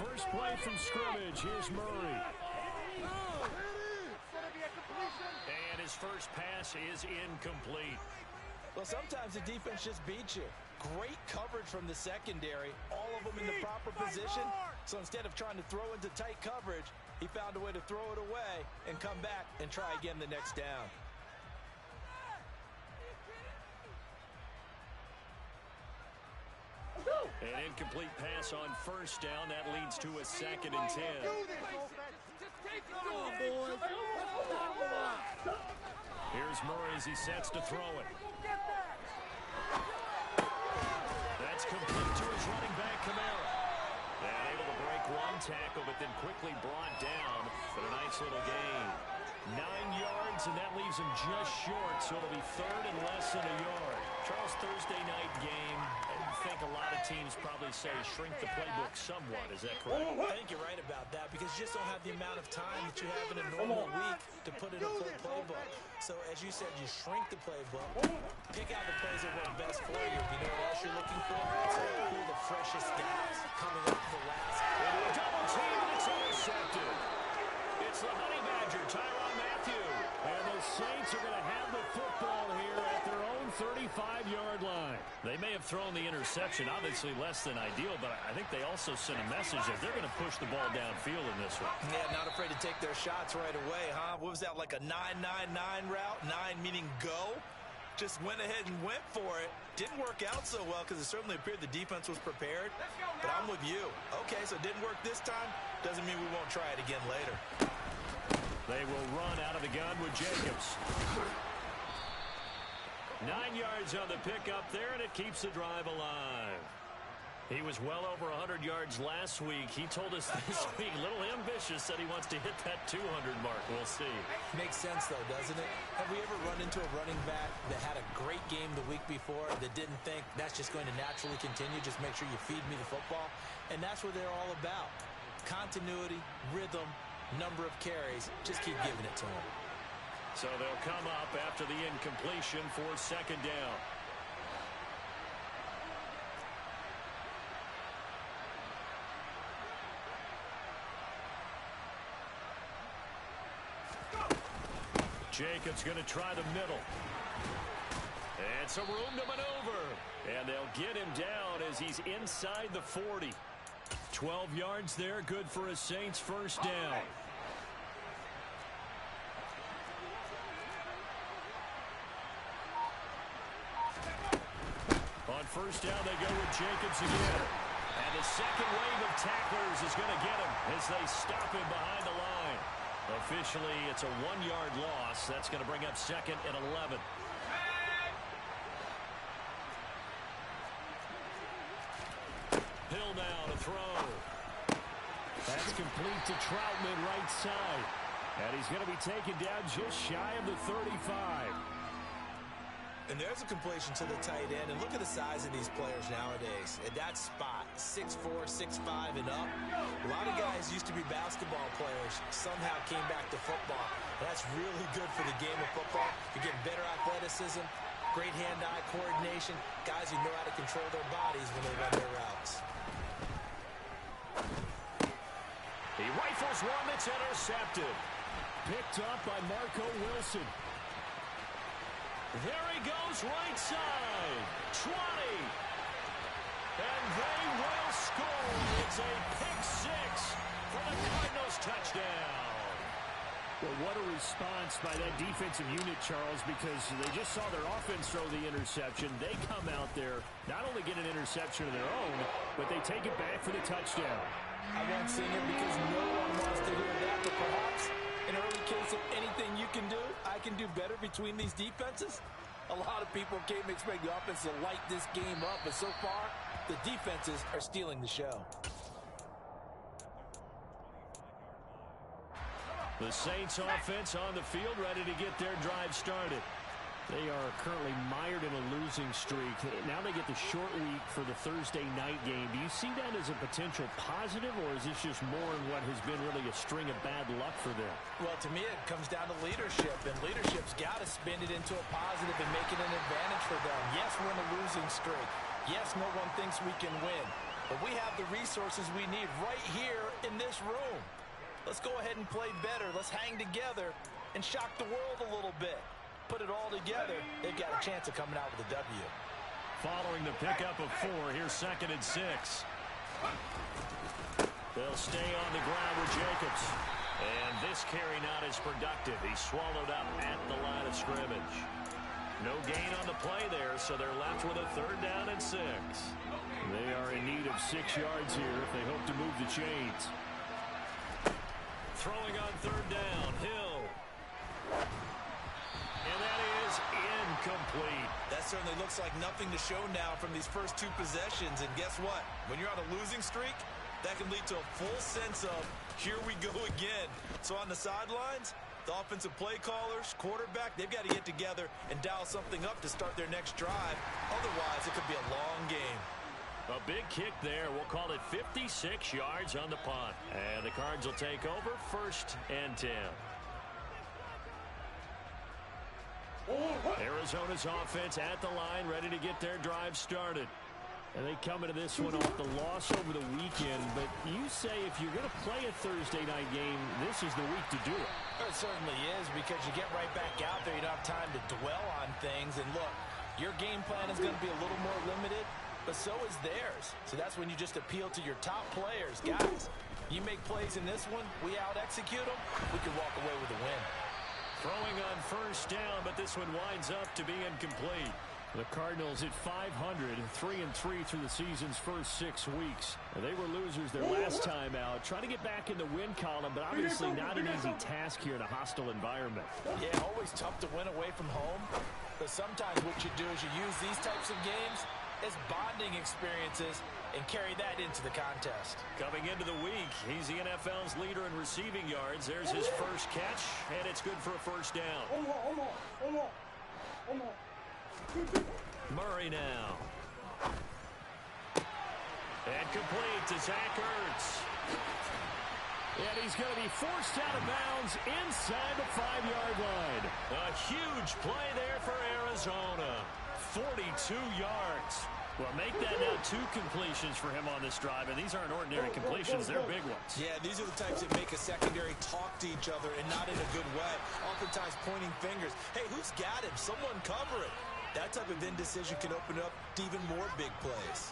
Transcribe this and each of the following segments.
First play from scrimmage. Here's Murray. And his first pass is incomplete. Well, sometimes the defense just beats you. Great coverage from the secondary, all of them in the proper position. So instead of trying to throw into tight coverage, he found a way to throw it away and come back and try again the next down. An incomplete pass on first down. That leads to a 2nd and 10. Here's Murray as he sets to throw it. That's complete to his running back, Kamara. And able to break one tackle, but then quickly brought down for a nice little gain. 9 yards, and that leaves him just short, so it'll be 3rd and less than a yard. Charles, Thursday night game, I think a lot of teams probably say shrink the playbook somewhat. Is that correct? I think you're right about that because you just don't have the amount of time that you have in a normal week to put in a full playbook. So, as you said, you shrink the playbook, pick out the plays that work best for you. You know what else you're looking for? So who are the freshest guys coming up the last. Double team, and it's intercepted. It's the Honey Badger, Tyrann Mathieu. And the Saints are going to have the football here at their own 35-yard line. They may have thrown the interception, obviously less than ideal, but I think they also sent a message that they're going to push the ball downfield in this one. Yeah, not afraid to take their shots right away, huh? What was that, like a 9-9-9 route? 9 meaning go? Just went ahead and went for it. Didn't work out so well because it certainly appeared the defense was prepared. But I'm with you. Okay, so it didn't work this time. Doesn't mean we won't try it again later. They will run out of the gun with Jacobs. 9 yards on the pickup there, and it keeps the drive alive. He was well over 100 yards last week. He told us this week, a little ambitious, that he wants to hit that 200 mark. We'll see. Makes sense, though, doesn't it? Have we ever run into a running back that had a great game the week before that didn't think that's just going to naturally continue? Just make sure you feed me the football. And that's what they're all about. Continuity, rhythm, number of carries. Just keep giving it to him. So they'll come up after the incompletion for 2nd down. Jacobs going to try the middle. And some room to maneuver. And they'll get him down as he's inside the 40. 12 yards there, good for a Saints first down. On first down, they go with Jacobs again. And the second wave of tacklers is going to get him as they stop him behind the line. Officially, it's a 1-yard loss. That's going to bring up 2nd and 11. Hill now to throw. That's complete to Troutman, right side. And he's going to be taken down just shy of the 35. And there's a completion to the tight end. And look at the size of these players nowadays. At that spot, 6'4", 6'5", and up. A lot of guys used to be basketball players. Somehow came back to football. That's really good for the game of football. You're getting better athleticism, great hand-eye coordination. Guys who know how to control their bodies when they run their routes. He rifles one that's intercepted. Picked up by Marco Wilson. There he goes, right side. 20. And they will score. It's a pick 6 for the Cardinals touchdown. Well, what a response by that defensive unit, Charles, because they just saw their offense throw the interception. They come out there, not only get an interception of their own, but they take it back for the touchdown. I won't sing it because no one wants to hear that, but perhaps in early case of anything you can do, I can do better between these defenses. A lot of people came to expect the offense to light this game up, but so far, the defenses are stealing the show. The Saints offense on the field, ready to get their drive started. They are currently mired in a losing streak. Now they get the short week for the Thursday night game. Do you see that as a potential positive, or is this just more in what has been really a string of bad luck for them? Well, to me, it comes down to leadership, and leadership's got to spin it into a positive and make it an advantage for them. Yes, we're in a losing streak. Yes, no one thinks we can win. But we have the resources we need right here in this room. Let's go ahead and play better. Let's hang together and shock the world a little bit. Put it all together, they've got a chance of coming out with a W. Following the pickup of 4, here's 2nd and 6. They'll stay on the ground with Jacobs. And this carry not as productive. He's swallowed up at the line of scrimmage. No gain on the play there, so they're left with a 3rd down and 6. They are in need of 6 yards here if they hope to move the chains. Throwing on 3rd down, Hill. And that is incomplete. That certainly looks like nothing to show now from these first 2 possessions. And guess what? When you're on a losing streak, that can lead to a full sense of, here we go again. So on the sidelines, the offensive play callers, quarterback, they've got to get together and dial something up to start their next drive. Otherwise, it could be a long game. A big kick there. We'll call it 56 yards on the punt. And the Cards will take over 1st and 10. Arizona's offense at the line, ready to get their drive started. And they come into this one off the loss over the weekend. But you say if you're going to play a Thursday night game, this is the week to do it. It certainly is, because you get right back out there. You don't have time to dwell on things. And look, your game plan is going to be a little more limited, but so is theirs. So that's when you just appeal to your top players. Guys, you make plays in this one, we out-execute them, we can walk away with a win. Throwing on 1st down, but this one winds up to be incomplete. The Cardinals at 500, 3-3 through the season's first 6 weeks. They were losers their last time out. Trying to get back in the win column, but obviously not an easy task here in a hostile environment. Yeah, always tough to win away from home. But sometimes what you do is you use these types of games as bonding experiences and carry that into the contest. Coming into the week, he's the NFL's leader in receiving yards. There's his first catch, and it's good for a 1st down. Murray now. And complete to Zach Ertz. And he's going to be forced out of bounds inside the 5-yard line. A huge play there for Arizona. 42 yards. Well, make that now 2 completions for him on this drive, and these aren't ordinary completions. They're big ones. Yeah, these are the types that make a secondary talk to each other, and not in a good way. Oftentimes pointing fingers. Hey, who's got him? Someone cover it. That type of indecision can open up to even more big plays.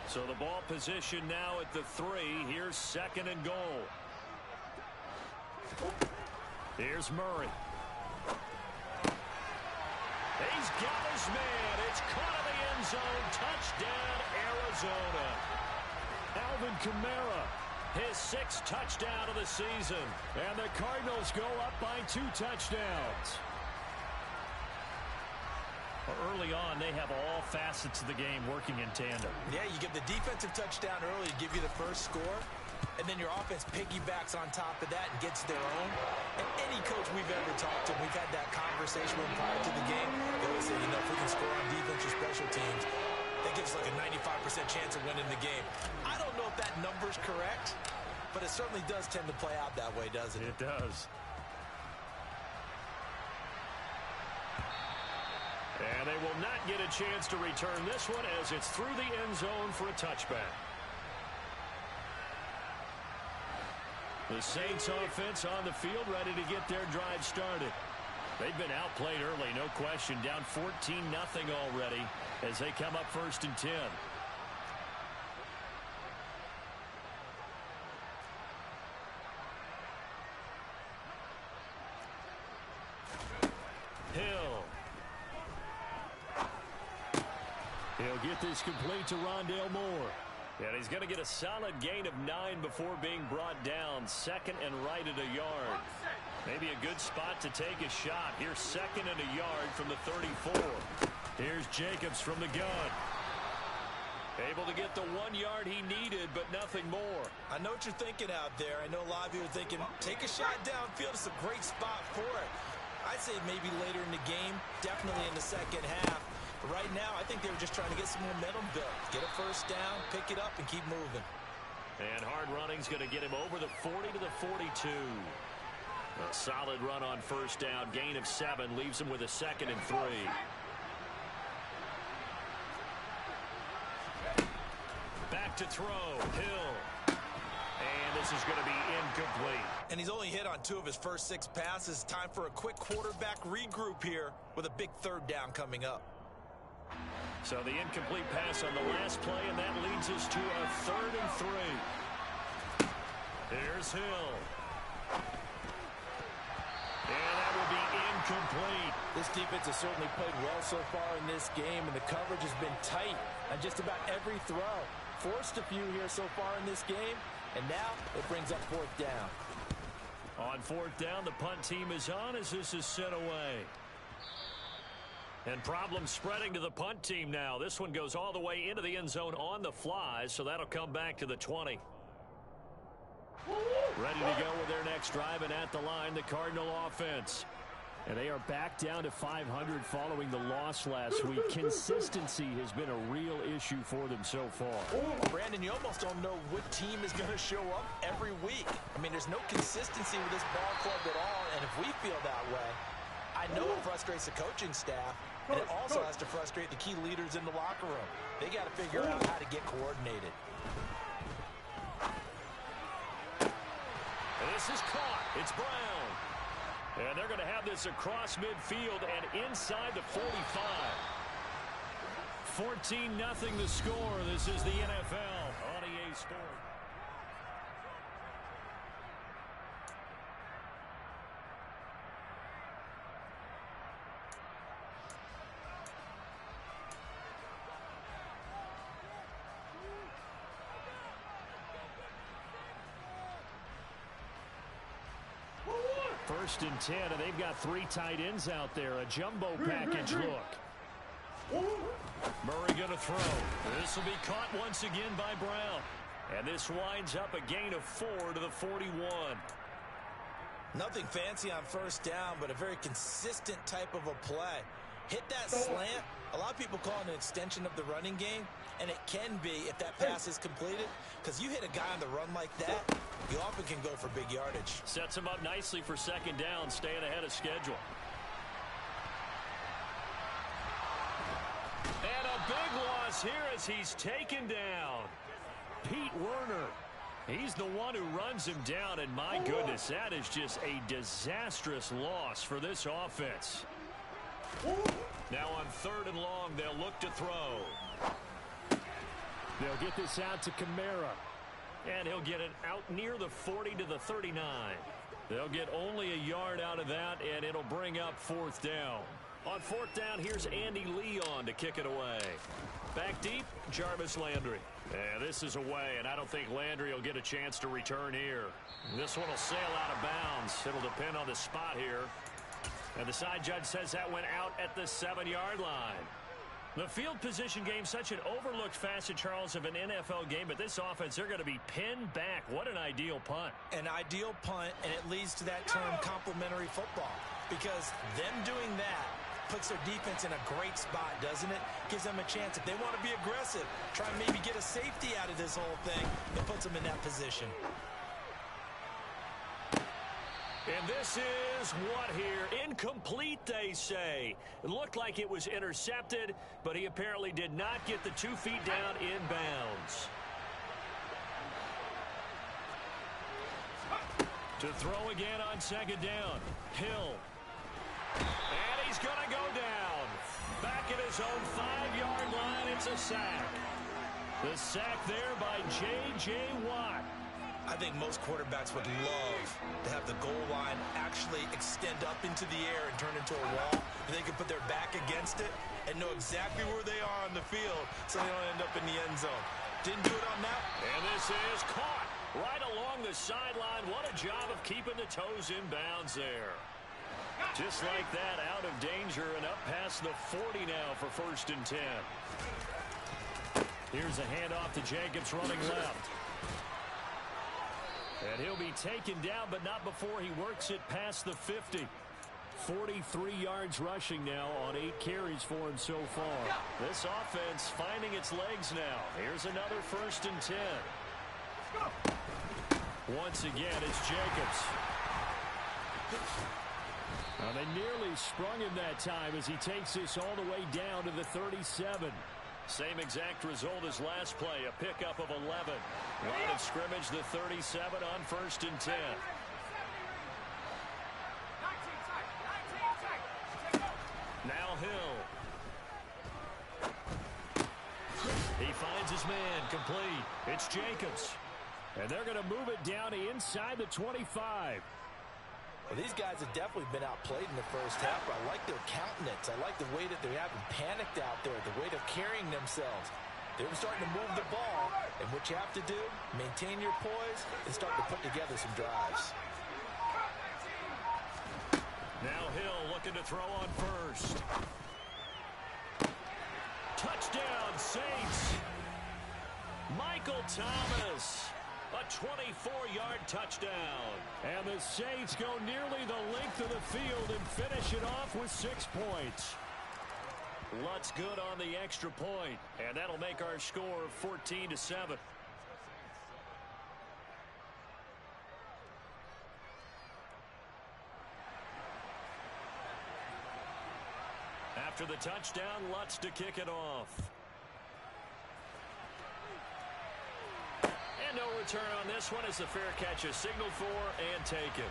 So the ball position now at the 3. Here's 2nd and goal. Here's Murray. He's got his man. It's caught in the end zone. Touchdown, Arizona. Alvin Kamara, his 6th touchdown of the season. And the Cardinals go up by 2 touchdowns. Early on, they have all facets of the game working in tandem. Yeah, you get the defensive touchdown early to give you the first score, and then your offense piggybacks on top of that and gets their own. And any coach we've ever talked to, we've had that conversation with prior to the game. They always say, if we can score on defense or special teams, that gives like a 95% chance of winning the game. I don't know if that number's correct, but it certainly does tend to play out that way, doesn't it? It does. And they will not get a chance to return this one as it's through the end zone for a touchback. The Saints offense on the field ready to get their drive started. They've been outplayed early, no question. Down 14-0 already as they come up 1st and 10. Hill. He'll get this complete to Rondale Moore. And he's going to get a solid gain of 9 before being brought down. 2nd and right at a yard. Maybe a good spot to take a shot. Here's 2nd and a yard from the 34. Here's Jacobs from the gun. Able to get the 1 yard he needed, but nothing more. I know what you're thinking out there. I know a lot of you are thinking, take a shot downfield. It's a great spot for it. I'd say maybe later in the game, definitely in the second half. But right now, I think they were just trying to get some momentum built. Get a first down, pick it up, and keep moving. And hard running's going to get him over the 40 to the 42. A solid run on first down. Gain of 7 leaves him with a 2nd and 3. Back back to throw. Hill. And this is going to be incomplete. And he's only hit on 2 of his first 6 passes. Time for a quick quarterback regroup here with a big 3rd down coming up. So the incomplete pass on the last play, and that leads us to a 3rd and 3. Here's Hill. And that will be incomplete. This defense has certainly played well so far in this game, and the coverage has been tight on just about every throw. Forced a few here so far in this game, and now it brings up 4th down. On 4th down, the punt team is on as this is sent away. And problems spreading to the punt team now. This one goes all the way into the end zone on the fly, so that'll come back to the 20. Ready to go with their next drive, and at the line, the Cardinal offense. And they are back down to 500 following the loss last week. Consistency has been a real issue for them so far. Brandon, you almost don't know what team is going to show up every week. I mean, there's no consistency with this ball club at all, and if we feel that way, I know it frustrates the coaching staff, and it also has to frustrate the key leaders in the locker room. They got to figure out how to get coordinated. This is caught. It's Brown. And they're going to have this across midfield and inside the 45. 14-0 the score. This is the NFL on EA Sports. First and 10, and they've got 3 tight ends out there. A jumbo package look. Murray going to throw. This will be caught once again by Brown. And this winds up a gain of 4 to the 41. Nothing fancy on first down, but a very consistent type of a play. Hit that slant. A lot of people call it an extension of the running game, and it can be if that pass is completed, because you hit a guy on the run like that, you often can go for big yardage. Sets him up nicely for second down, staying ahead of schedule. And a big loss here as he's taken down. Pete Werner. He's the one who runs him down, and my goodness, that is just a disastrous loss for this offense. Now on 3rd and long, they'll look to throw. They'll get this out to Kamara. And he'll get it out near the 40 to the 39. They'll get only a yard out of that, and it'll bring up 4th down. On 4th down, here's Andy Leon to kick it away. Back deep, Jarvis Landry. And this is away, and I don't think Landry will get a chance to return here. This one will sail out of bounds. It'll depend on the spot here. And the side judge says that went out at the 7-yard line. The field position game, such an overlooked facet, Charles, of an NFL game, but this offense, they're going to be pinned back. What an ideal punt. An ideal punt, and it leads to that term complementary football, because them doing that puts their defense in a great spot, doesn't it? Gives them a chance. If they want to be aggressive, try and maybe get a safety out of this whole thing, it puts them in that position. And this is what here? Incomplete, they say. It looked like it was intercepted, but he apparently did not get the 2 feet down in bounds. To throw again on second down. Hill. And he's going to go down. Back at his own 5-yard line, it's a sack. The sack there by J.J. Watt. I think most quarterbacks would love to have the goal line actually extend up into the air and turn into a wall. And they can put their back against it and know exactly where they are on the field so they don't end up in the end zone. Didn't do it on that. And this is caught right along the sideline. What a job of keeping the toes in bounds there. Just like that, out of danger and up past the 40 now for 1st and 10. Here's a handoff to Jacobs running left. And he'll be taken down, but not before he works it past the 50. 43 yards rushing now on 8 carries for him so far. This offense finding its legs now. Here's another 1st and 10. Once again, it's Jacobs. Now they nearly sprung him that time as he takes this all the way down to the 37. Same exact result as last play, a pickup of 11. Line of scrimmage, the 37 on 1st and 10. Now Hill. He finds his man, complete. It's Jacobs. And they're going to move it down to inside the 25. Well, these guys have definitely been outplayed in the first half. I like their countenance. I like the way that they haven't panicked out there, the way they're carrying themselves. They're starting to move the ball, and what you have to do, maintain your poise and start to put together some drives. Now Hill looking to throw on first. Touchdown, Saints. Michael Thomas. A 24-yard touchdown. And the Saints go nearly the length of the field and finish it off with 6 points. Lutz good on the extra point, and that'll make our score 14-7. After the touchdown, Lutz to kick it off. And no return on this one as the fair catch is signaled for and taken.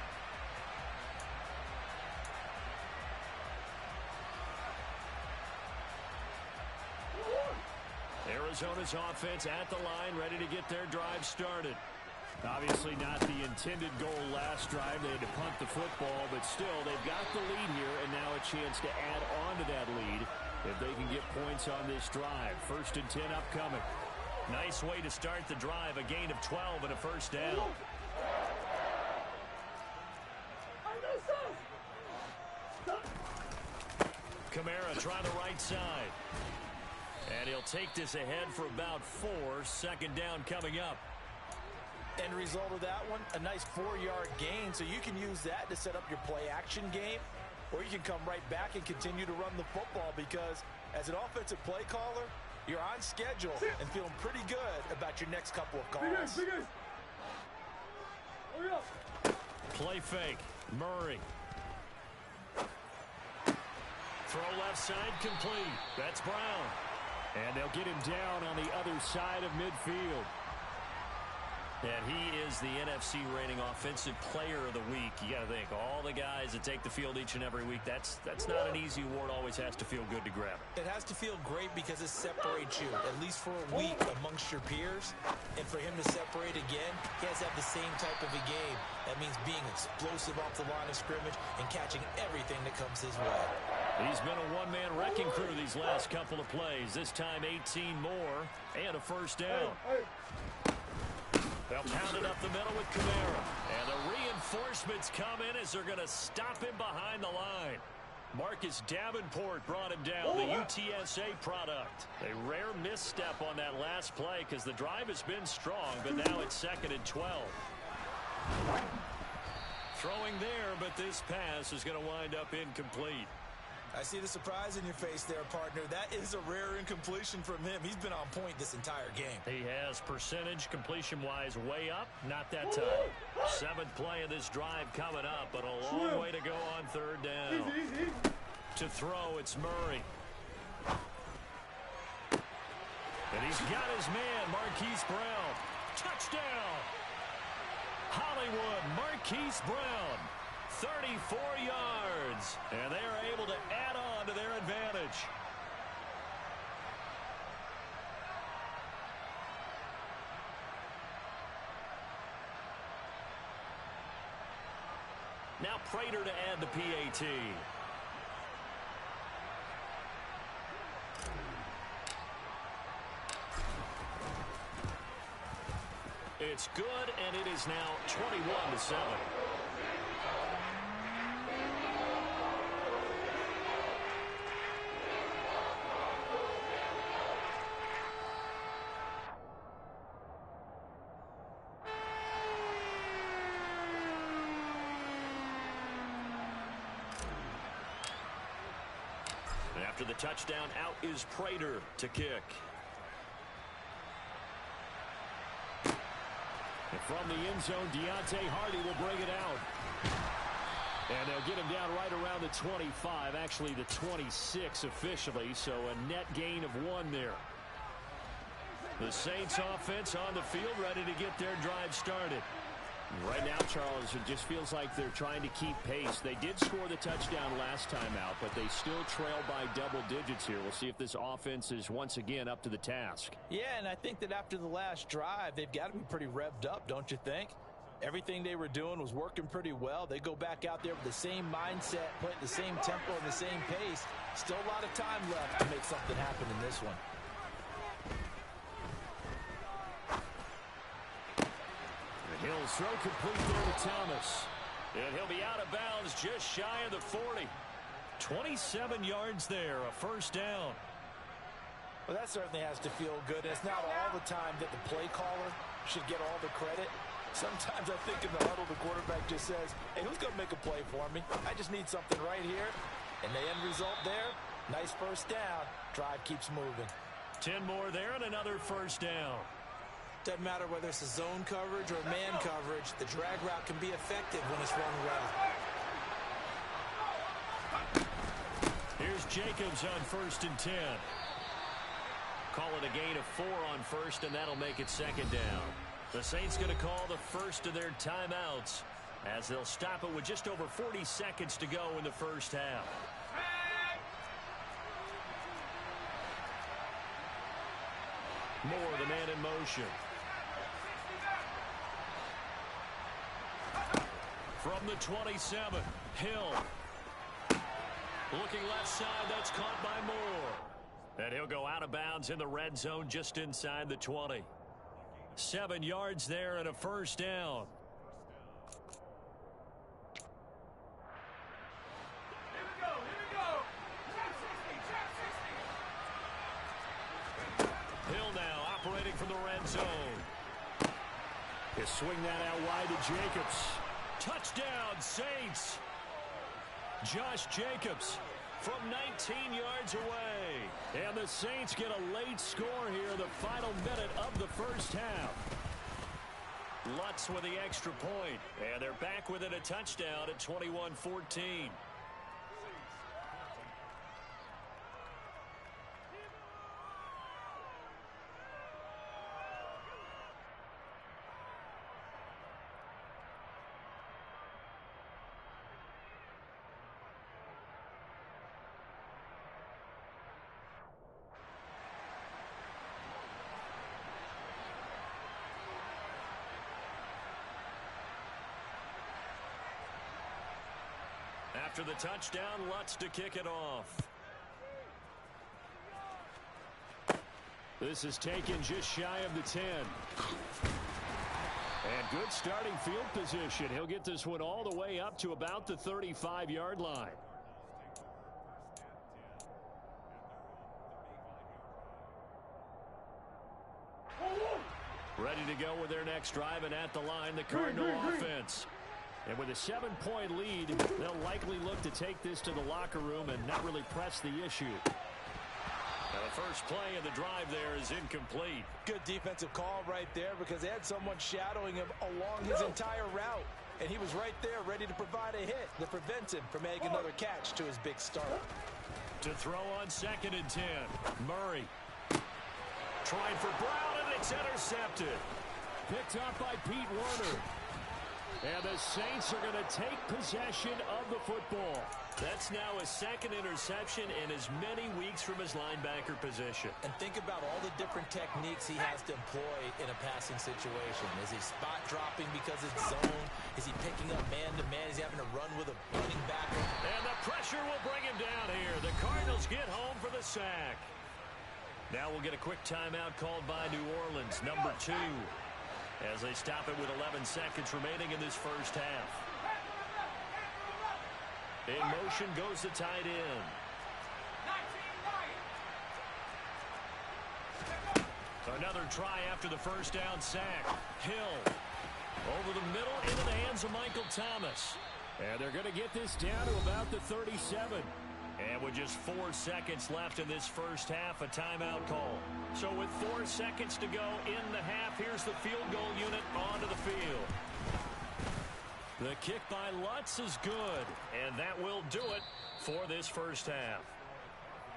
Arizona's offense at the line, ready to get their drive started. Obviously not the intended goal last drive. They had to punt the football, but still they've got the lead here and now a chance to add on to that lead if they can get points on this drive. 1st and 10 upcoming. Nice way to start the drive, a gain of 12 and a first down. Kamara trying the right side. And he'll take this ahead for about 4. 2nd down coming up. End result of that one, a nice 4-yard gain, so you can use that to set up your play-action game, or you can come right back and continue to run the football because as an offensive play caller, you're on schedule and feeling pretty good about your next couple of calls. Play fake. Murray. Throw left side complete. That's Brown. And they'll get him down on the other side of midfield. And he is the NFC reigning offensive player of the week. You got to think, all the guys that take the field each and every week, that's not an easy award. Always has to feel good to grab it. It has to feel great because it separates you, at least for a week, amongst your peers. And for him to separate again, he has to have the same type of a game. That means being explosive off the line of scrimmage and catching everything that comes his way. He's been a one-man wrecking crew these last couple of plays. This time 18 more and a first down. They'll pound it up the middle with Kamara. And the reinforcements come in as they're going to stop him behind the line. Marcus Davenport brought him down, the UTSA product. A rare misstep on that last play because the drive has been strong, but now it's 2nd and 12. Throwing there, but this pass is going to wind up incomplete. I see the surprise in your face there, partner. That is a rare incompletion from him. He's been on point this entire game. He has percentage completion-wise way up. Not that time. 7th play of this drive coming up, but a long way to go on 3rd down. To throw, it's Murray. And he's got his man, Marquise Brown. Touchdown! Hollywood, Marquise Brown. 34 yards, and they are able to add on to their advantage. Now Prater to add the PAT. It's good, and it is now 21-7. After the touchdown, out is Prater to kick. And from the end zone, Deontay Hardy will bring it out. And they'll get him down right around the 25, actually the 26 officially, so a net gain of 1 there. The Saints offense on the field, ready to get their drive started. Right now, Charles, it just feels like they're trying to keep pace. They did score the touchdown last time out, but they still trail by double digits here. We'll see if this offense is once again up to the task. Yeah, and I think that after the last drive, they've got to be pretty revved up, don't you think? Everything they were doing was working pretty well. They go back out there with the same mindset, playing the same tempo and the same pace. Still a lot of time left to make something happen in this one. He'll throw complete there to Thomas. And he'll be out of bounds just shy of the 40. 27 yards there, a first down. Well, that certainly has to feel good. It's not all the time that the play caller should get all the credit. Sometimes I think in the huddle, the quarterback just says, hey, who's going to make a play for me? I just need something right here. And the end result there, nice first down. Drive keeps moving. 10 more there and another first down. Doesn't matter whether it's a zone coverage or man coverage, the drag route can be effective when it's run well. Here's Jacobs on 1st and 10. Call it a gain of 4 on first, and that'll make it second down. The Saints going to call the first of their timeouts as they'll stop it with just over 40 seconds to go in the first half. Moore, the man in motion. From the 27, Hill. Looking left side, that's caught by Moore. And he'll go out of bounds in the red zone just inside the 20. 7 yards there and a first down. Hill now operating from the red zone. He'll swing that out wide to Jacobs. Touchdown, Saints. Josh Jacobs from 19 yards away. And the Saints get a late score here, the final minute of the first half. Lutz with the extra point. And they're back within a touchdown at 21-14. After the touchdown, Lutz to kick it off. This is taken just shy of the 10. And good starting field position. He'll get this one all the way up to about the 35-yard line. Ready to go with their next drive, and at the line, the Cardinal offense. And with a 7-point lead, they'll likely look to take this to the locker room and not really press the issue. Now the first play of the drive there is incomplete. Good defensive call right there because they had someone shadowing him along his entire route. And he was right there ready to provide a hit that prevents him from making another catch to his big start. To throw on 2nd and 10. Murray. Trying for Brown, and it's intercepted. Picked up by Pete Werner. And the Saints are going to take possession of the football. That's now a 2nd interception in as many weeks from his linebacker position. And think about all the different techniques he has to employ in a passing situation. Is he spot dropping because it's zone? Is he picking up man-to-man? Is he having to run with a running back? And the pressure will bring him down here. The Cardinals get home for the sack. Now we'll get a quick timeout called by New Orleans, number 2. As they stop it with 11 seconds remaining in this first half. In motion goes the tight end. Another try after the first down sack. Hill over the middle into the hands of Michael Thomas. And they're going to get this down to about the 37. And with just 4 seconds left in this first half, a timeout call. So with 4 seconds to go in the half, here's the field goal unit onto the field. The kick by Lutz is good, and that will do it for this first half.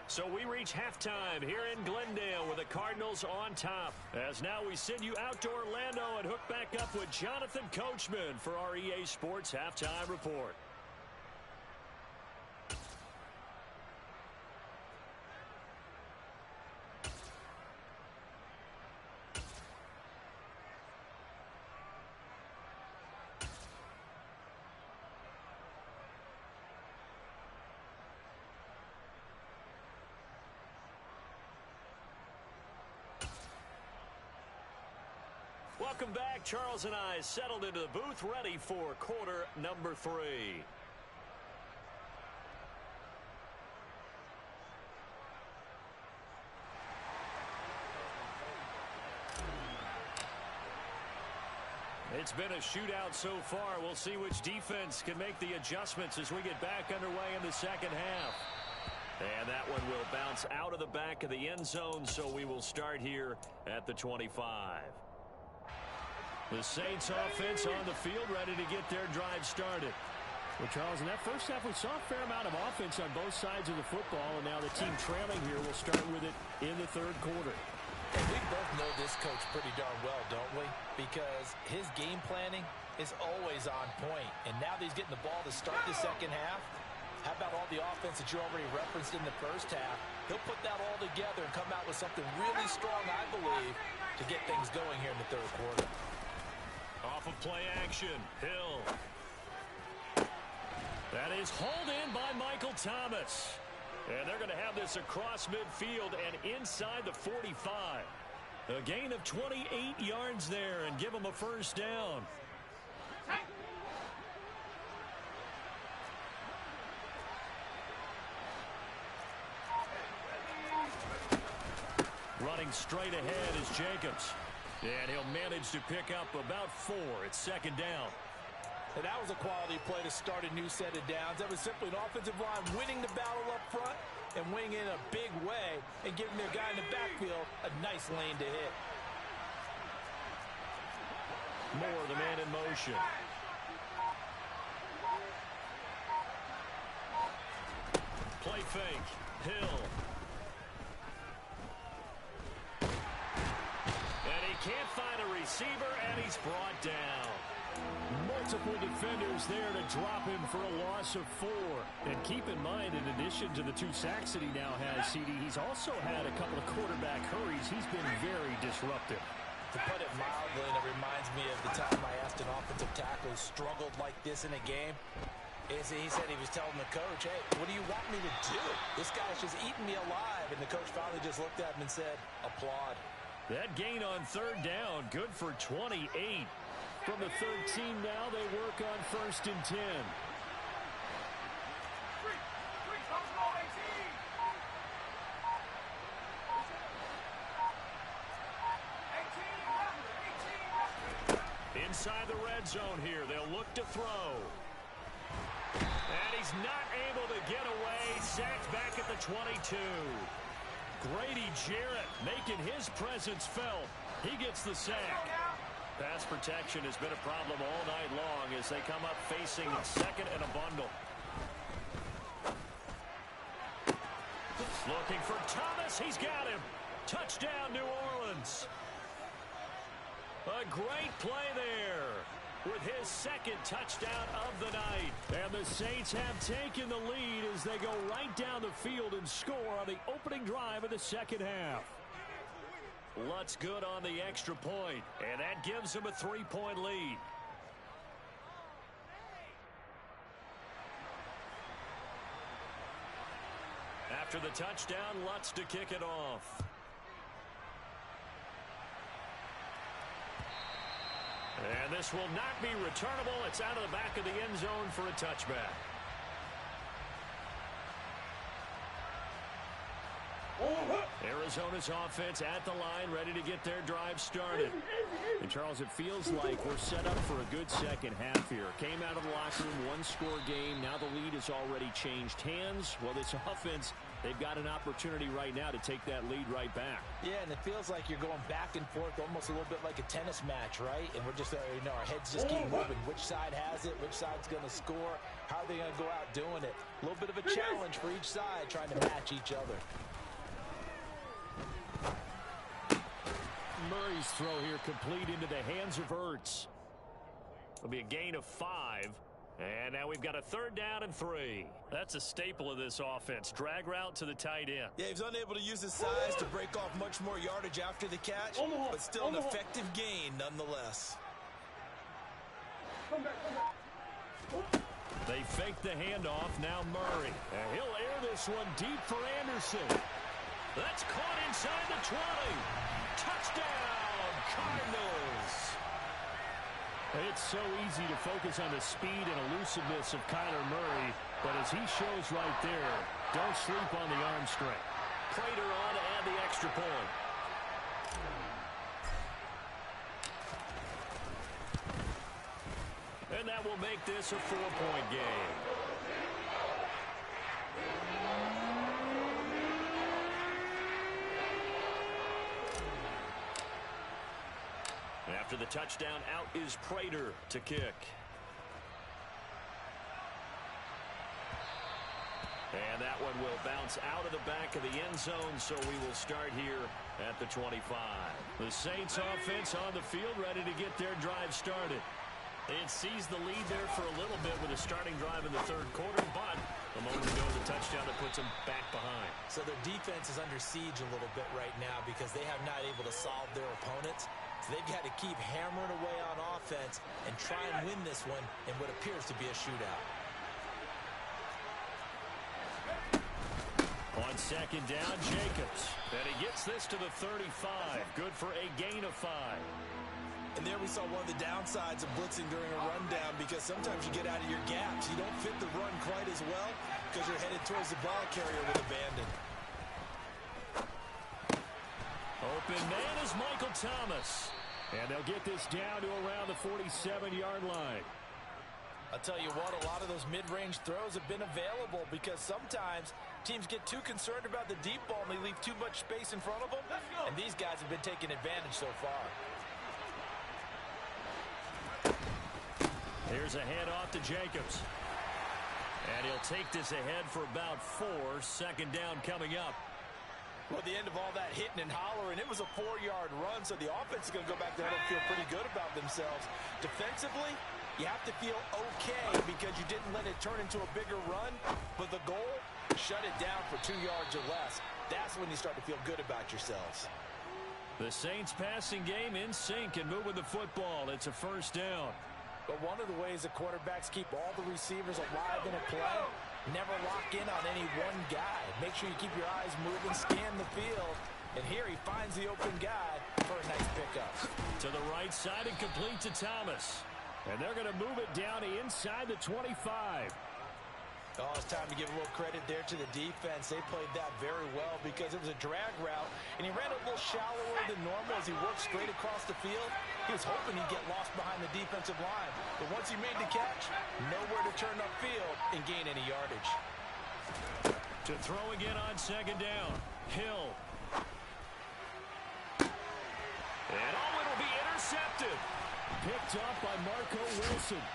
So we reach halftime here in Glendale with the Cardinals on top. As now we send you out to Orlando and hook back up with Jonathan Coachman for our EA Sports Halftime Report. Welcome back. Charles and I settled into the booth, ready for quarter number 3. It's been a shootout so far. We'll see which defense can make the adjustments as we get back underway in the second half. And that one will bounce out of the back of the end zone, so we will start here at the 25. The Saints offense on the field, ready to get their drive started. Well, Charles, in that first half, we saw a fair amount of offense on both sides of the football, and now the team trailing here will start with it in the third quarter. And we both know this coach pretty darn well, don't we? Because his game planning is always on point. And now that he's getting the ball to start the second half, how about all the offense that you already referenced in the first half? He'll put that all together and come out with something really strong, I believe, to get things going here in the third quarter. Off of play action, Hill. That is hauled in by Michael Thomas. And they're going to have this across midfield and inside the 45. A gain of 28 yards there and give them a first down. Running straight ahead is Jacobs. And he'll manage to pick up about 4. It's second down. And that was a quality play to start a new set of downs. That was simply an offensive line winning the battle up front and winning in a big way and giving their guy in the backfield a nice lane to hit. Moore, the man in motion. Play fake. Hill. Can't find a receiver, and he's brought down. Multiple defenders there to drop him for a loss of 4. And keep in mind, in addition to the 2 sacks that he now has, CD, he's also had a couple of quarterback hurries. He's been very disruptive. To put it mildly, and it reminds me of the time I asked an offensive tackle who struggled like this in a game. He said he was telling the coach, hey, what do you want me to do? This guy's just eating me alive. And the coach finally just looked at him and said, applaud. That gain on third down, good for 28. From the 13 now, they work on first and 10. Inside the red zone here, they'll look to throw. And he's not able to get away. Sacked back at the 22. Grady Jarrett making his presence felt. He gets the sack. Pass protection has been a problem all night long as they come up facing second and a bundle. Looking for Thomas. He's got him. Touchdown, New Orleans. A great play there with his second touchdown of the night. And the Saints have taken the lead as they go right down the field and score on the opening drive of the second half. Lutz good on the extra point, and that gives him a 3-point lead. After the touchdown, Lutz to kick it off. And this will not be returnable. It's out of the back of the end zone for a touchback. Arizona's offense at the line, ready to get their drive started. And, Charles, it feels like we're set up for a good second half here. Came out of the locker room, one-score game. Now the lead has already changed hands. Well, this offense, they've got an opportunity right now to take that lead right back. Yeah, and it feels like you're going back and forth almost a little bit like a tennis match, right? And we're just, our heads just keep moving. Which side has it? Which side's going to score? How are they going to go out doing it? A little bit of a challenge for each side, trying to match each other. Murray's throw here complete into the hands of Ertz. It'll be a gain of 5. And now we've got a 3rd down and 3. That's a staple of this offense. Drag route to the tight end. Yeah, he was unable to use his size to break off much more yardage after the catch, but still an effective gain nonetheless. They fake the handoff. Now Murray. And he'll air this one deep for Anderson. That's caught inside the 20. Touchdown, Cardinals. It's so easy to focus on the speed and elusiveness of Kyler Murray, but as he shows right there, don't sleep on the arm strength. Prater on to add the extra point. And that will make this a 4-point game. After the touchdown, out is Prater to kick. And that one will bounce out of the back of the end zone, so we will start here at the 25. The Saints offense on the field, ready to get their drive started. It seized the lead there for a little bit with a starting drive in the 3rd quarter, but a moment ago, the touchdown that puts them back behind. So their defense is under siege a little bit right now because they have not able to solve their opponents. So they've got to keep hammering away on offense and try and win this one in what appears to be a shootout. On 2nd down, Jacobs. And he gets this to the 35. Good for a gain of 5. And there we saw one of the downsides of blitzing during a rundown because sometimes you get out of your gaps. You don't fit the run quite as well because you're headed towards the ball carrier with abandon. Open man is Michael Thomas. And they'll get this down to around the 47-yard line. I'll tell you what, a lot of those mid-range throws have been available because sometimes teams get too concerned about the deep ball and they leave too much space in front of them. And these guys have been taking advantage so far. Here's a handoff to Jacobs. And he'll take this ahead for about 4. 2nd down coming up. Well, at the end of all that hitting and hollering, it was a 4-yard run, so the offense is going to go back there and feel pretty good about themselves. Defensively, you have to feel okay because you didn't let it turn into a bigger run, but the goal, shut it down for 2 yards or less. That's when you start to feel good about yourselves. The Saints passing game in sync and moving the football. It's a 1st down. But one of the ways that quarterbacks keep all the receivers alive in a play, never lock in on any one guy. Make sure you keep your eyes moving, scan the field. And here he finds the open guy for a nice pickup. To the right side and complete to Thomas. And they're going to move it down to inside the 25. Oh, it's time to give a little credit there to the defense. They played that very well because it was a drag route, and he ran a little shallower than normal as he worked straight across the field. He was hoping he'd get lost behind the defensive line, but once he made the catch, nowhere to turn upfield and gain any yardage. To throw again on 2nd down, Hill. And it'll be intercepted. Picked up by Marco Wilson.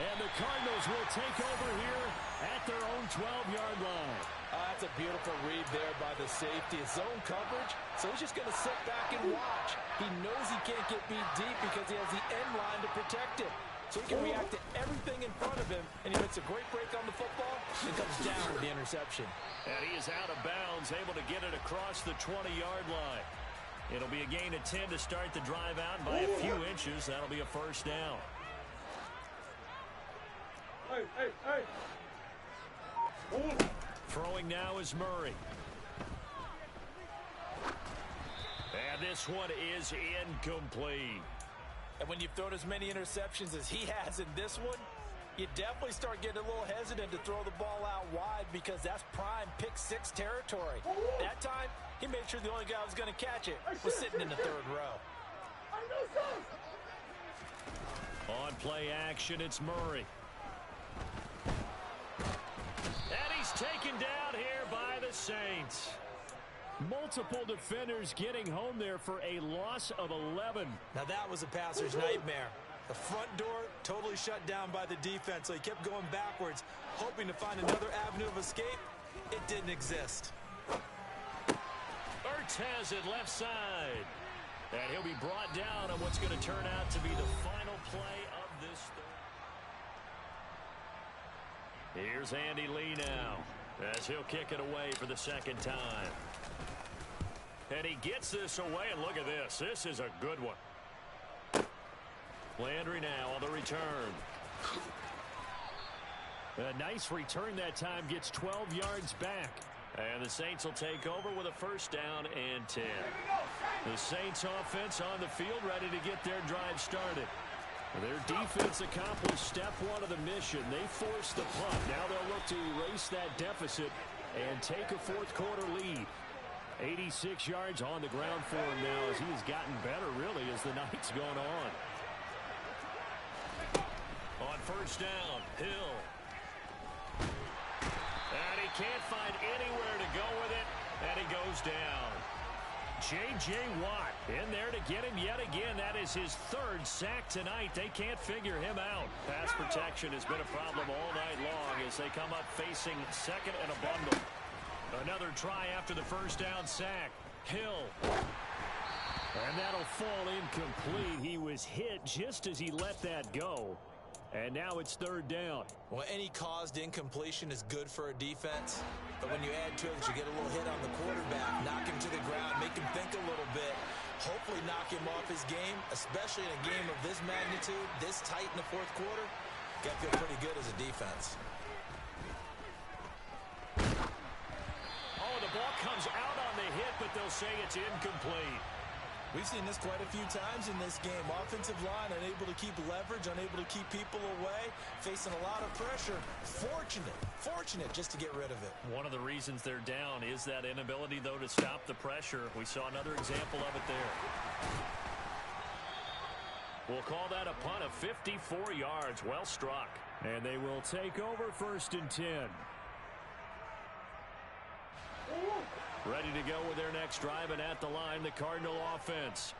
And the Cardinals will take over here at their own 12-yard line. That's a beautiful read there by the safety. It's zone coverage, so he's just going to sit back and watch. He knows he can't get beat deep because he has the end line to protect him. So he can react to everything in front of him, and he makes a great break on the football and comes down with the interception. And he is out of bounds, able to get it across the 20-yard line. It'll be a gain of 10 to start the drive out. By a few inches, that'll be a 1st down. Hey. Throwing now is Murray. And this one is incomplete. And when you've thrown as many interceptions as he has in this one, you definitely start getting a little hesitant to throw the ball out wide because that's prime pick-6 territory. That time, he made sure the only guy who was going to catch it was sitting in the 3rd row. On play action, it's Murray. And he's taken down here by the Saints. Multiple defenders getting home there for a loss of 11. Now that was a passer's nightmare. The front door totally shut down by the defense, so he kept going backwards, hoping to find another avenue of escape. It didn't exist. Ertz has it left side. And he'll be brought down on what's going to turn out to be the final play of this third. Here's Andy Lee now, as he'll kick it away for the second time. And he gets this away, and look at this. This is a good one. Landry now on the return. A nice return that time, gets 12 yards back. And the Saints will take over with a first down and 10. The Saints offense on the field, ready to get their drive started. Their defense accomplished step one of the mission. They forced the punt. Now they'll look to erase that deficit and take a fourth quarter lead. 86 yards on the ground for him now, as he has gotten better really as the night's gone on. On first down, Hill. And he can't find anywhere to go with it, and he goes down. J.J. Watt in there to get him yet again. That is his third sack tonight. They can't figure him out. Pass protection has been a problem all night long as they come up facing second and a bundle. Another try after the first down sack. Hill. And that'll fall incomplete. He was hit just as he let that go. And now it's third down. Well, any caused incompletion is good for a defense. But when you add to it that you get a little hit on the quarterback, knock him to the ground, make him think a little bit, hopefully knock him off his game, especially in a game of this magnitude, this tight in the fourth quarter, got to feel pretty good as a defense. Oh, the ball comes out on the hit, but they'll say it's incomplete. We've seen this quite a few times in this game. Offensive line unable to keep leverage, unable to keep people away, facing a lot of pressure. Fortunate just to get rid of it. One of the reasons they're down is that inability, though, to stop the pressure. We saw another example of it there. We'll call that a punt of 54 yards. Well struck. And they will take over first and 10. Ready to go with their next drive, and at the line, the Cardinal offense.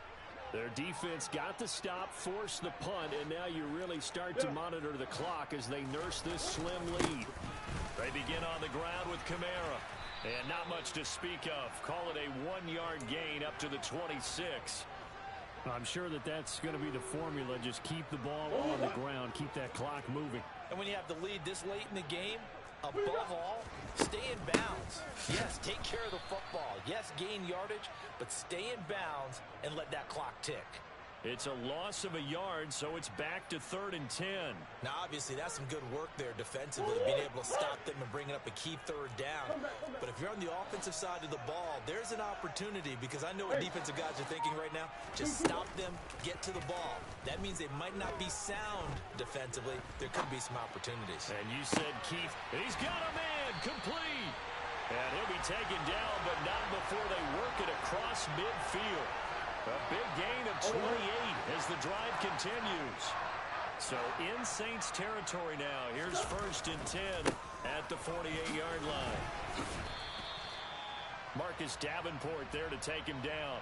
Their defense got the stop, forced the punt, and now you really start to monitor the clock as they nurse this slim lead. They begin on the ground with Kamara. And not much to speak of. Call it a 1-yard gain up to the 26. I'm sure that that's going to be the formula. Just keep the ball on the ground, keep that clock moving. And when you have the lead this late in the game, above all, stay in bounds. Yes, take care of the football. Yes, gain yardage, but stay in bounds and let that clock tick. It's a loss of a yard, so it's back to 3rd and 10. Now, obviously, that's some good work there defensively, being able to stop them and bringing up a key third down. But if you're on the offensive side of the ball, there's an opportunity, because I know what defensive guys are thinking right now. Just stop them, get to the ball. That means they might not be sound defensively. There could be some opportunities. And you said Keith, he's got a man, complete. And he'll be taken down, but not before they work it across midfield. A big gain of 28 as the drive continues. So in Saints territory now. Here's first and 10 at the 48-yard line. Marcus Davenport there to take him down.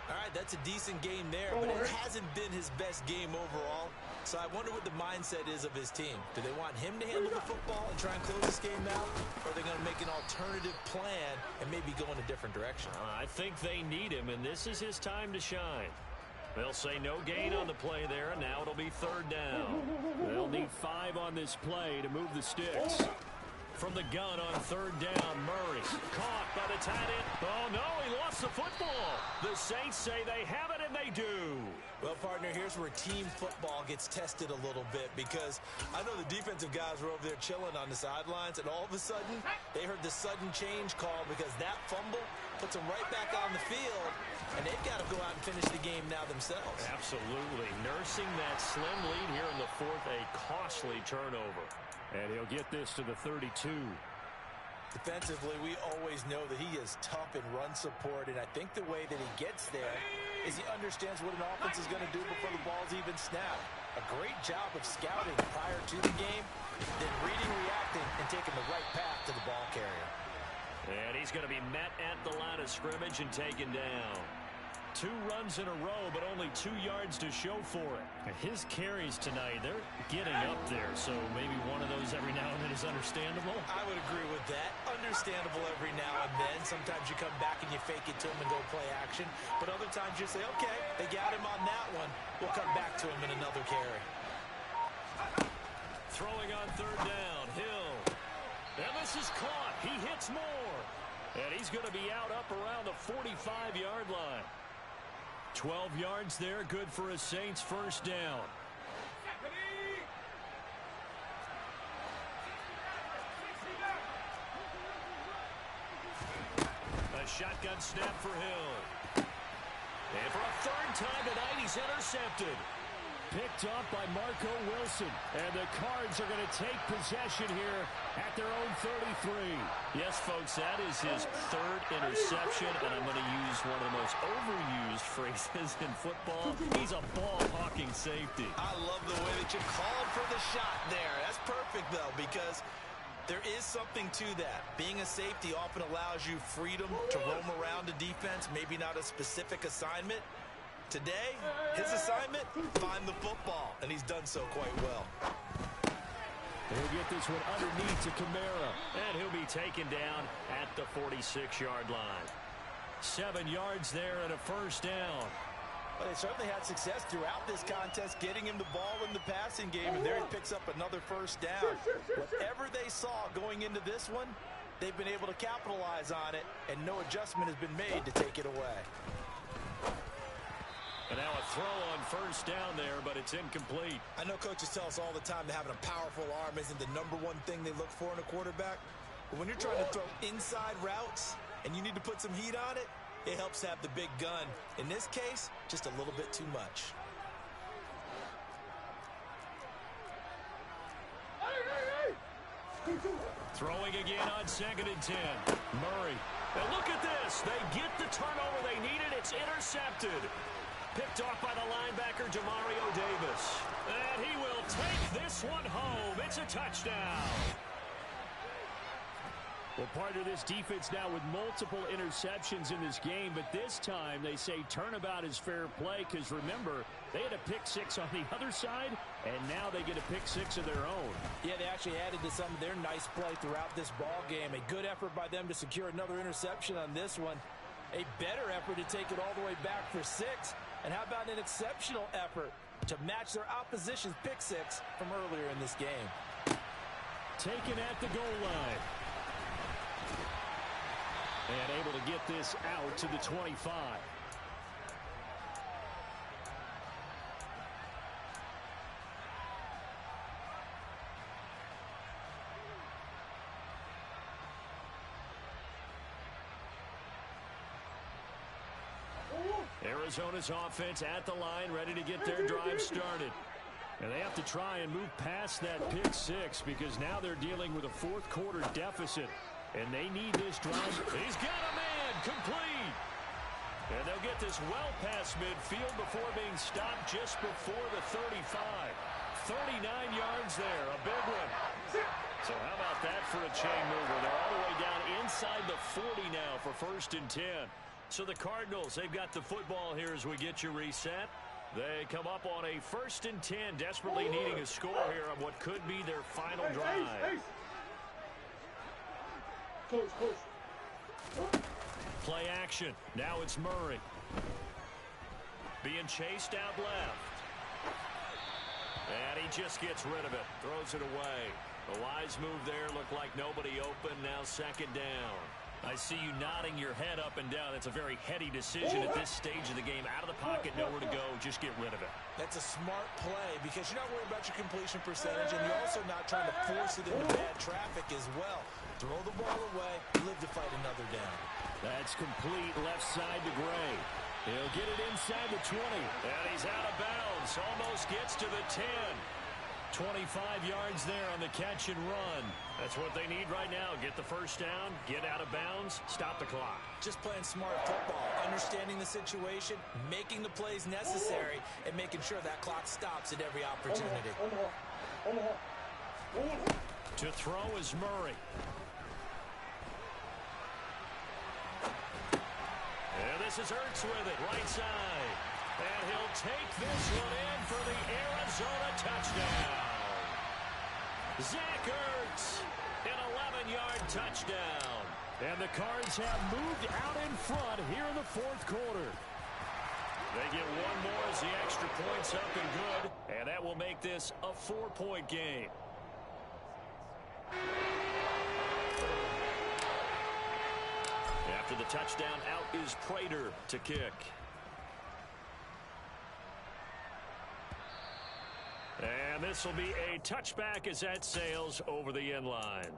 All right, that's a decent game there, but it hasn't been his best game overall. So I wonder what the mindset is of his team. Do they want him to handle the football and try and close this game out? Or are they going to make an alternative plan and maybe go in a different direction? I think they need him, and this is his time to shine. They'll say no gain on the play there, and now it'll be 3rd down. They'll need 5 on this play to move the sticks. From the gun on 3rd down, Murray. Caught by the tight end. Oh, no, he lost the football. The Saints say they have it, and they do. Well, partner, here's where team football gets tested a little bit, because I know the defensive guys were over there chilling on the sidelines, and all of a sudden, they heard the sudden change call because that fumble puts them right back on the field, and they've got to go out and finish the game now themselves. Absolutely. Nursing that slim lead here in the 4th, a costly turnover. And he'll get this to the 32. Defensively, we always know that he is tough in run support, and I think the way that he gets there is he understands what an offense is going to do before the ball's even snapped. A great job of scouting prior to the game, then reading, reacting, and taking the right path to the ball carrier. And he's going to be met at the line of scrimmage and taken down. 2 runs in a row, but only 2 yards to show for it. His carries tonight, they're getting up there, so maybe one of those every now and then is understandable. I would agree with that. Understandable every now and then. Sometimes you come back and you fake it to him and go play action. But other times you say, okay, they got him on that one. We'll come back to him in another carry. Throwing on 3rd down, Hill. And this is caught. He hits more. And he's going to be out up around the 45-yard line. 12 yards there, good for a Saints first down. A shotgun snap for Hill. And for a 3rd time tonight, he's intercepted. Picked off by Marco Wilson. And the Cards are going to take possession here at their own 33. Yes, folks, that is his 3rd interception. And I'm going to use one of the most overused phrases in football. He's a ball-hawking safety. I love the way that you called for the shot there. That's perfect, though, because there is something to that. Being a safety often allows you freedom to roam around a defense, maybe not a specific assignment. Today, his assignment, find the football, and he's done so quite well. He'll get this one underneath to Kamara, and he'll be taken down at the 46-yard line. 7 yards there and a first down. Well, they certainly had success throughout this contest, getting him the ball in the passing game, and there he picks up another first down. Whatever they saw going into this one, they've been able to capitalize on it, and no adjustment has been made to take it away. And now a throw on first down there, but it's incomplete. I know coaches tell us all the time that having a powerful arm isn't the #1 thing they look for in a quarterback. But when you're trying to throw inside routes and you need to put some heat on it, it helps have the big gun. In this case, just a little bit too much. Throwing again on 2nd and 10. Murray. And look at this. They get the turnover they needed. It's intercepted. Picked off by the linebacker, Demario Davis. And he will take this one home. It's a touchdown. Well, partner, this defense now with multiple interceptions in this game, but this time they say turnabout is fair play because, remember, they had a pick-6 on the other side, and now they get a pick-6 of their own. Yeah, they actually added to some of their nice play throughout this ball game. A good effort by them to secure another interception on this one. A better effort to take it all the way back for 6. And how about an exceptional effort to match their opposition's pick-6 from earlier in this game? Taken at the goal line. And able to get this out to the 25. Arizona's offense at the line, ready to get their drive started. And they have to try and move past that pick-6 because now they're dealing with a 4th quarter deficit. And they need this drive. He's got a man, complete. And they'll get this well past midfield before being stopped just before the 35. 39 yards there, a big one. So how about that for a chain mover? They're all the way down inside the 40 now for 1st and 10. So the Cardinals, they've got the football here as we get you reset. They come up on a 1st and 10, desperately needing a score here on what could be their final drive. Play action. Now it's Murray. Being chased out left. And he just gets rid of it. Throws it away. The wise move there. Looked like nobody open. Now 2nd down. I see you nodding your head up and down. That's a very heady decision at this stage of the game. Out of the pocket, nowhere to go. Just get rid of it. That's a smart play because you're not worried about your completion percentage, and you're also not trying to force it into bad traffic as well. Throw the ball away, live to fight another down. That's complete left side to Gray. He'll get it inside the 20. And he's out of bounds. Almost gets to the 10. 25 yards there on the catch and run. That's what they need right now. Get the first down, get out of bounds, stop the clock. Just playing smart football, understanding the situation, making the plays necessary, and making sure that clock stops at every opportunity. To throw is Murray. And this This is Ertz with it, right side. And he'll take this one in for the Arizona touchdown. Zach Ertz, an 11-yard touchdown. And the Cards have moved out in front here in the fourth quarter. They get one more as the extra point's up and good. And that will make this a 4-point game. After the touchdown, out is Prater to kick. And this will be a touchback as that sails over the end line.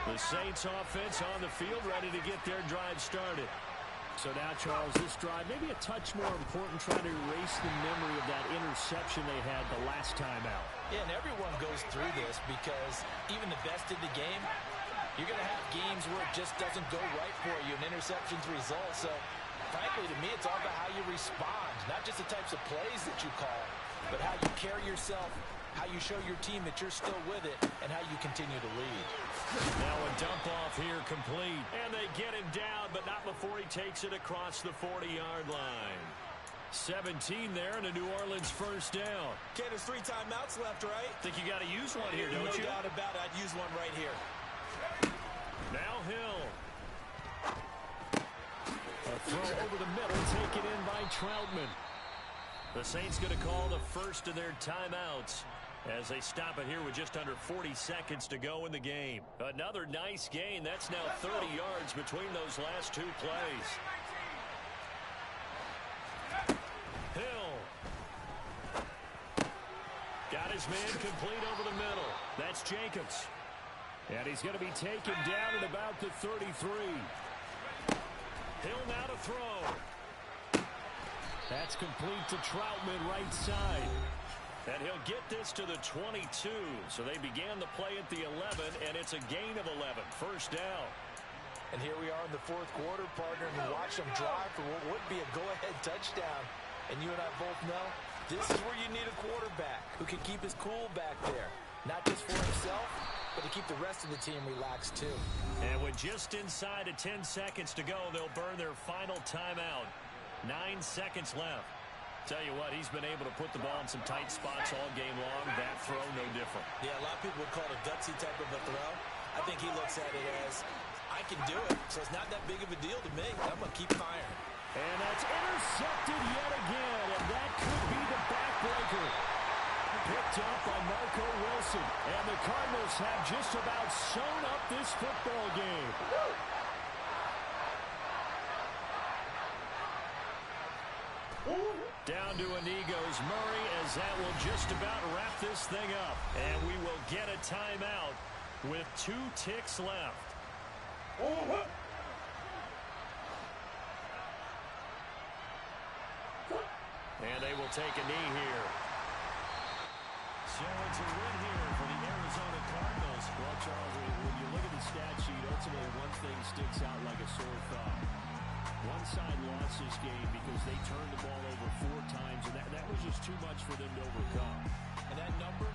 The Saints offense on the field, ready to get their drive started. So now, Charles, this drive maybe a touch more important, trying to erase the memory of that interception they had the last time out. Yeah, and everyone goes through this because even the best in the game, you're going to have games where it just doesn't go right for you, and interceptions result. So, frankly, to me, it's all about how you respond, not just the types of plays that you call, but how you carry yourself, how you show your team that you're still with it, and how you continue to lead. Now a dump off here complete. And they get him down, but not before he takes it across the 40-yard line. 17 there and a New Orleans first down. Okay, there's 3 timeouts left, right? Think you got to use one here, don't you? No doubt about it. I'd use one right here. Now Hill. A throw over the middle, taken in by Troutman. The Saints going to call the first of their timeouts as they stop it here with just under 40 seconds to go in the game. Another nice gain. That's now 30 yards between those last 2 plays. Hill. Got his man complete over the middle. That's Jacobs. And he's going to be taken down at about the 33. Hill now to throw. That's complete to Troutman, right side. And he'll get this to the 22. So they began the play at the 11, and it's a gain of 11. First down. And here we are in the fourth quarter, partner, and we watch them drive for what would be a go-ahead touchdown. And you and I both know this is where you need a quarterback who can keep his cool back there. Not just for himself, but to keep the rest of the team relaxed too. And with just inside of 10 seconds to go, they'll burn their final timeout. 9 seconds left. Tell you what, he's been able to put the ball in some tight spots all game long. That throw, no different. Yeah, a lot of people would call it a gutsy type of a throw. I think he looks at it as, I can do it, so it's not that big of a deal to me. I'm going to keep firing. And that's intercepted yet again, and that could be the backbreaker. Picked up by Marco Wilson. And the Cardinals have just about sewn up this football game. Down to a knee goes Murray as that will just about wrap this thing up. And we will get a timeout with 2 ticks left. And they will take a knee here. So it's a win here for the Arizona Cardinals. Well, Charles, when you look at the stat sheet, ultimately one thing sticks out like a sore thumb. One side lost this game because they turned the ball over 4 times, and that was just too much for them to overcome. And that number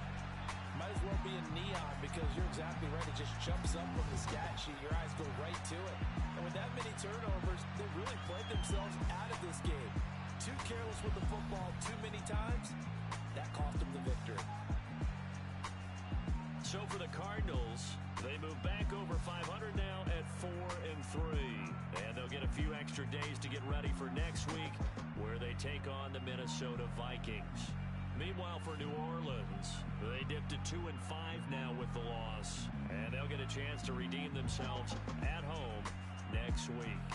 might as well be in neon because you're exactly right. It just jumps up from the stat sheet. Your eyes go right to it. And with that many turnovers, they really played themselves out of this game. Too careless with the football too many times. That cost them the victory. So for the Cardinals, they move back over 500 now at 4-3. And they'll get a few extra days to get ready for next week, where they take on the Minnesota Vikings. Meanwhile, for New Orleans, they dipped to 2-5 now with the loss. And they'll get a chance to redeem themselves at home next week.